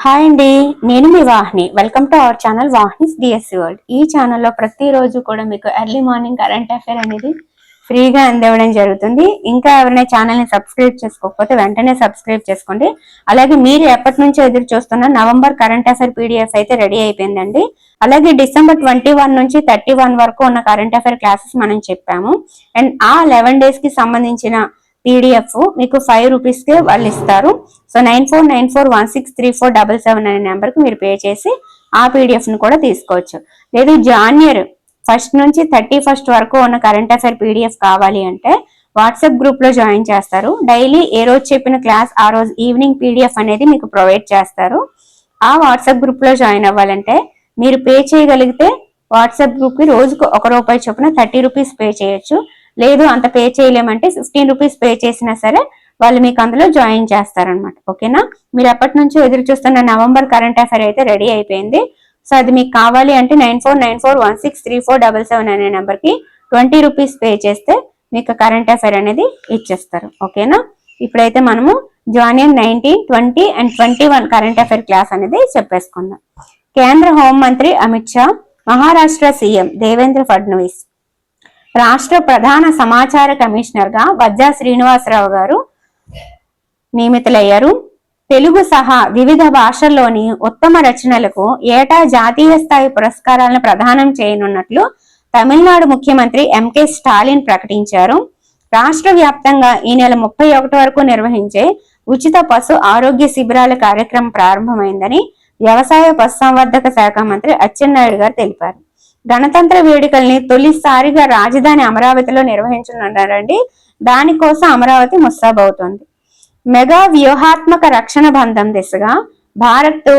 Hi అండి, నేను మీ Vahini. Welcome to our channel Vahini's DSC world. ఈ ఛానల్లో ప్రతిరోజు కూడా మీకు ఎర్లీ మార్నింగ్ కరెంట్ అఫైర్ అనేది ఫ్రీగా అందివ్వడం జరుగుతుంది. ఇంకా ఎవరైనా ఛానల్ని సబ్స్క్రైబ్ చేసుకోకపోతే వెంటనే సబ్స్క్రైబ్ చేసుకోండి. అలాగే మీరు ఎప్పటి నుంచో ఎదురు చూస్తున్న నవంబర్ కరెంట్ అఫైర్ పీడిఎఫ్ అయితే రెడీ అయిపోయిందండి. అలాగే డిసెంబర్ 21 నుంచి 31 వరకు ఉన్న కరెంట్ అఫైర్ క్లాసెస్ మనం చెప్పాము. అండ్ ఆ 11 days కి సంబంధించిన పీడిఎఫ్ మీకు 5 rupees కే వాళ్ళు ఇస్తారు. సో 9494163477 అనే నెంబర్కి మీరు పే చేసి ఆ పీడిఎఫ్ ను కూడా తీసుకోవచ్చు. లేదు జాన్వరి 1st నుంచి 31st వరకు ఉన్న కరెంట్ అఫైర్ పీడిఎఫ్ కావాలి అంటే వాట్సాప్ గ్రూప్ లో జాయిన్ చేస్తారు. డైలీ ఏ రోజు చెప్పిన క్లాస్ ఆ రోజు ఈవినింగ్ పీడిఎఫ్ అనేది మీకు ప్రొవైడ్ చేస్తారు. ఆ వాట్సాప్ గ్రూప్ లో జాయిన్ అవ్వాలంటే మీరు పే చేయగలిగితే వాట్సాప్ గ్రూప్ కి రోజుకు ₹1 చొప్పున 30 rupees పే చేయొచ్చు. లేదు అంత పే చేయలేమంటే 15 rupees పే చేసినా సరే వాళ్ళు మీకు అందులో జాయిన్ చేస్తారనమాట. ఓకేనా? మీరు ఎప్పటి నుంచో ఎదురు చూస్తున్న నవంబర్ కరెంట్ అఫైర్ అయితే రెడీ అయిపోయింది. సో అది మీకు కావాలి అంటే 9494163477 అనే నెంబర్కి 20 rupees పే చేస్తే మీకు కరెంట్ అఫైర్ అనేది ఇచ్చేస్తారు. ఓకేనా? ఇప్పుడైతే మనము జనవరి 19, 20 and 21 కరెంట్ అఫైర్ క్లాస్ అనేది చెప్పేసుకుందాం. కేంద్ర హోంమంత్రి అమిత్ షా, మహారాష్ట్ర సీఎం దేవేంద్ర ఫడ్నవీస్, రాష్ట్ర ప్రధాన సమాచార కమిషనర్ గా వజ్జా శ్రీనివాసరావు గారు నియమితులయ్యారు. తెలుగు సహా వివిధ భాషల్లోని ఉత్తమ రచనలకు ఏటా జాతీయ స్థాయి పురస్కారాలను ప్రదానం చేయనున్నట్లు తమిళనాడు ముఖ్యమంత్రి ఎంకే స్టాలిన్ ప్రకటించారు. రాష్ట్ర వ్యాప్తంగా ఈ నెల 31 వరకు నిర్వహించే ఉచిత పశు ఆరోగ్య శిబిరాల కార్యక్రమం ప్రారంభమైందని వ్యవసాయ పశుసంవర్ధక శాఖ మంత్రి అచ్చెన్నాయుడు గారు తెలిపారు. గణతంత్ర వేడుకల్ని తొలిసారిగా రాజధాని అమరావతిలో నిర్వహించనున్నారండి. దానికోసం అమరావతి ముస్తాబవుతోంది. మెగా వ్యూహాత్మక రక్షణ బంధం దిశగా భారత్,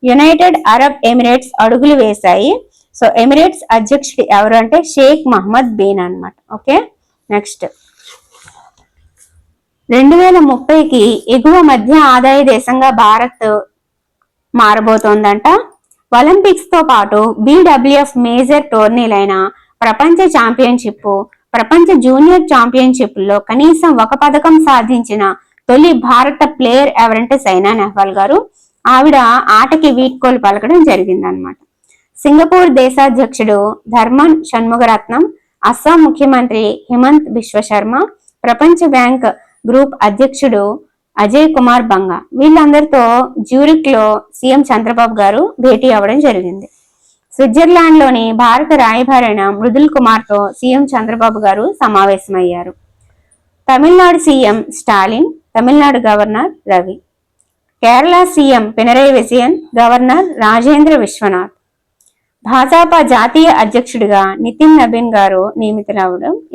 యునైటెడ్ అరబ్ ఎమిరేట్స్ అడుగులు వేశాయి. సో ఎమిరేట్స్ అధ్యక్షుడు ఎవరు అంటే షేక్ మహమ్మద్ బిన్ అన్నమాట. ఓకే, నెక్స్ట్ 2030కి ఎగువ మధ్య ఆదాయ దేశంగా భారత్ మారబోతోందంట. ఒలింపిక్స్ తో పాటు BWF మేజర్ టోర్నీలైన ప్రపంచ ఛాంపియన్షిప్, ప్రపంచ జూనియర్ ఛాంపియన్షిప్ లో కనీసం ఒక పథకం సాధించిన తొలి భారత ప్లేయర్ ఎవరంటే సైనా నెహ్వాల్ గారు. ఆవిడ ఆటకి వీడ్కోలు పలకడం జరిగిందనమాట. సింగపూర్ దేశాధ్యక్షుడు ధర్మన్ షణ్ముగరత్నం, అస్సాం ముఖ్యమంత్రి హిమంత్ బిశ్వ శర్మ, ప్రపంచ బ్యాంక్ గ్రూప్ అధ్యక్షుడు అజయ్ కుమార్ బంగా, వీళ్ళందరితో జ్యూరిక్ లో సీఎం చంద్రబాబు గారు భేటీ అవ్వడం జరిగింది. స్విట్జర్లాండ్ లోని భారత రాయబారైన మృదుల్ కుమార్ తో సీఎం చంద్రబాబు గారు సమావేశమయ్యారు. Tamil Nadu CM Stalin, Tamil Nadu governor Ravi, Kerala CM Pinarayi Vijayan, governor Rajendra Vishwanath, Bhajapa జాతీయ అధ్యక్షుడిగా నితిన్ నబీన్ గారు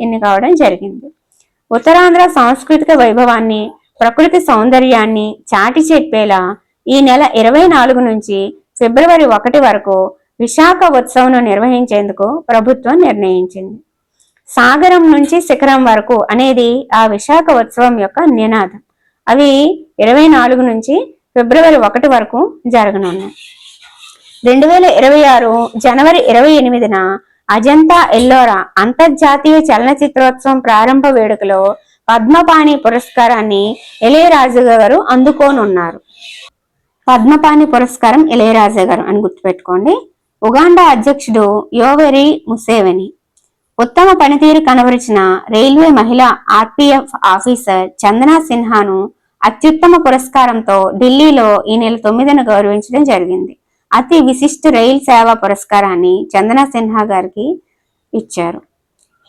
ఎన్నికవడం జరిగింది. ఉత్తరాంధ్ర సాంస్కృతిక వైభవాన్ని, ప్రకృతి సౌందర్యాన్ని చాటి చెప్పేలా ఈ నెల 24 నుంచి ఫిబ్రవరి 1 వరకు విశాఖ ఉత్సవం నిర్వహించేందుకు ప్రభుత్వం నిర్ణయించింది. సాగరం నుంచి శిఖరం వరకు అనేది ఆ విశాఖ ఉత్సవం యొక్క నినాదం. అవి 24 నుంచి ఫిబ్రవరి 1 వరకు జరగనున్నాయి. 2026 జనవరి 28న అజంతా ఎల్లోరా అంతర్జాతీయ చలనచిత్రోత్సవం ప్రారంభ వేడుకలో పద్మపాణి పురస్కారాన్ని ఇళయరాజా గారు అందుకోనున్నారు. పద్మపాణి పురస్కారం ఇళయరాజా గారు అని గుర్తుపెట్టుకోండి. ఉగాండా అధ్యక్షుడు యోవెరీ ముసేవెని, ఉత్తమ పనితీరు కనబరిచిన రైల్వే మహిళా RPF ఆఫీసర్ చందనా సిన్హాను అత్యుత్తమ పురస్కారంతో ఢిల్లీలో ఈ నెల 9న గౌరవించడం జరిగింది. అతి విశిష్ట రైలు సేవా పురస్కారాన్ని చందనా సిన్హా గారికి ఇచ్చారు.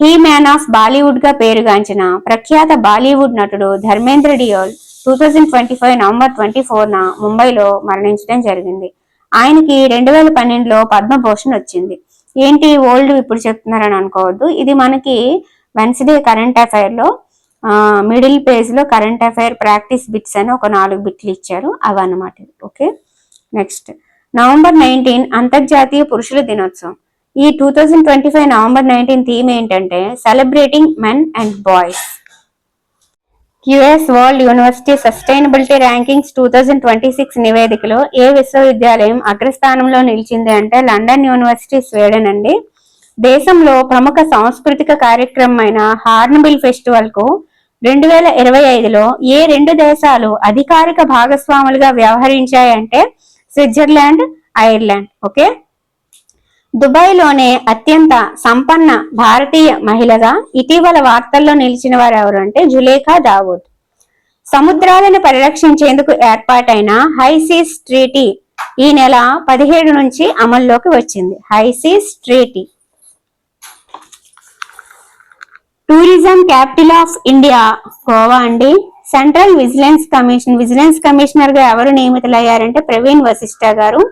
హీ మ్యాన్ ఆఫ్ బాలీవుడ్ గా పేరుగాంచిన ప్రఖ్యాత బాలీవుడ్ నటుడు ధర్మేంద్ర డియోల్ 2025 నవంబర్ 24న ముంబైలో మరణించడం జరిగింది. ఆయనకి 2012లో పద్మభూషణ్ వచ్చింది. ఏంటి ఓల్డ్ ఇప్పుడు చెప్తున్నారని అనుకోవద్దు. ఇది మనకి వెన్స్డే కరెంట్ అఫైర్ లో మిడిల్ పేజ్ లో కరెంట్ అఫైర్ ప్రాక్టీస్ బిట్స్ అని ఒక 4 బిట్లు ఇచ్చారు, అవన్నమాట. ఓకే, నెక్స్ట్ నవంబర్ 19 అంతర్జాతీయ పురుషుల దినోత్సవం. ఈ 2025 నవంబర్ 19 థీమ్ ఏంటంటే celebrating men and boys. US world university sustainability rankings 2026 నివేదికలో ఏ విశ్వవిద్యాలయం అగ్రస్థానంలో నిలిచింది అంటే లండన్ యూనివర్సిటీ, స్వీడన్ అండి. దేశంలో ప్రముఖ సాంస్కృతిక కార్యక్రమమైన హార్న్బిల్ ఫెస్టివల్ కు 2025లో ఏ 2 దేశాలు అధికారిక భాగస్వాములుగా వ్యవహరించాయంటే స్విట్జర్లాండ్, ఐర్లాండ్. ఓకే. దుబాయ్లోనే అత్యంత సంపన్న భారతీయ మహిళగా ఇటీవల వార్తల్లో నిలిచిన వారు ఎవరు అంటే జులేఖా దావూద్. సముద్రాలను పరిరక్షించేందుకు ఏర్పాటైన హైసీస్ ట్రీటీ ఈ నెల 17 నుంచి అమల్లోకి వచ్చింది. High seas treaty. Tourism capital of India Goa అండి. సెంట్రల్ విజిలెన్స్ కమిషనర్ గా ఎవరు నియమితులయ్యారంటే ప్రవీణ్ వశిష్ఠ గారు.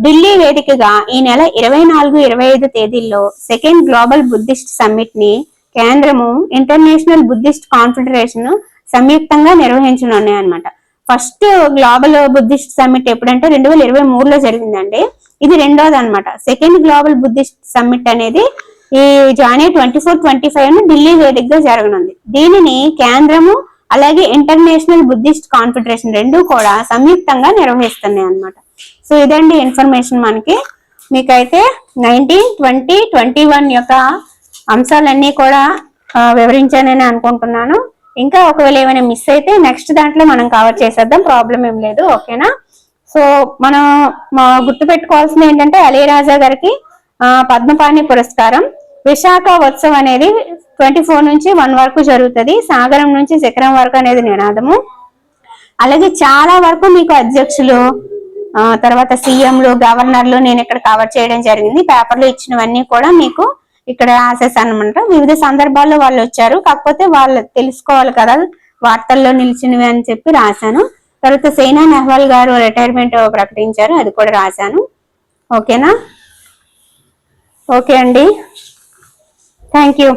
ఢిల్లీ వేదికగా ఈ నెల 24, 25 తేదీల్లో సెకండ్ గ్లోబల్ బుద్ధిస్ట్ సమ్మిట్ ని కేంద్రము, ఇంటర్నేషనల్ బుద్ధిస్ట్ కాన్ఫెడరేషన్ సంయుక్తంగా నిర్వహించనున్నాయి అన్నమాట. ఫస్ట్ గ్లోబల్ బుద్ధిస్ట్ సమ్మిట్ ఎప్పుడంటే 2023లో జరిగిందండి. ఇది రెండోది అనమాట. సెకండ్ గ్లోబల్ బుద్ధిస్ట్ సమ్మిట్ అనేది ఈ జనవరి 24, 25 ఢిల్లీ వేదికగా జరగనుంది. దీనిని కేంద్రము అలాగే ఇంటర్నేషనల్ బుద్ధిస్ట్ కాన్ఫెడరేషన్ రెండు కూడా సంయుక్తంగా నిర్వహిస్తున్నాయి అన్నమాట. సో ఇదండి ఇన్ఫర్మేషన్ మనకి. మీకైతే 19, 20, 21 యొక్క అంశాలన్నీ కూడా వివరించానని అనుకుంటున్నాను. ఇంకా ఒకవేళ ఏమైనా మిస్ అయితే నెక్స్ట్ దాంట్లో మనం కవర్ చేసేద్దాం, ప్రాబ్లం ఏం లేదు. ఓకేనా. సో మనం గుర్తు పెట్టుకోవాల్సింది ఏంటంటే ఇళయరాజా గారికి పద్మపాణి పురస్కారం. విశాఖ ఉత్సవం అనేది 24 నుంచి 1 వరకు జరుగుతుంది. సాగరం నుంచి శిఖరం వరకు అనేది నినాదము. అలాగే చాలా వరకు మీకు అధ్యక్షులు, తర్వాత సీఎంలు, గవర్నర్లు నేను ఇక్కడ కవర్ చేయడం జరిగింది. పేపర్లో ఇచ్చినవన్నీ కూడా మీకు ఇక్కడ రాసేసాను అనమాట. వివిధ సందర్భాల్లో వాళ్ళు వచ్చారు, కాకపోతే వాళ్ళు తెలుసుకోవాలి కదా వార్తల్లో నిలిచినవి అని చెప్పి రాశాను. తర్వాత సైనా నెహ్వాల్ గారు రిటైర్మెంట్ ప్రకటించారు, అది కూడా రాశాను. ఓకేనా. ఓకే అండి, థ్యాంక్ యూ.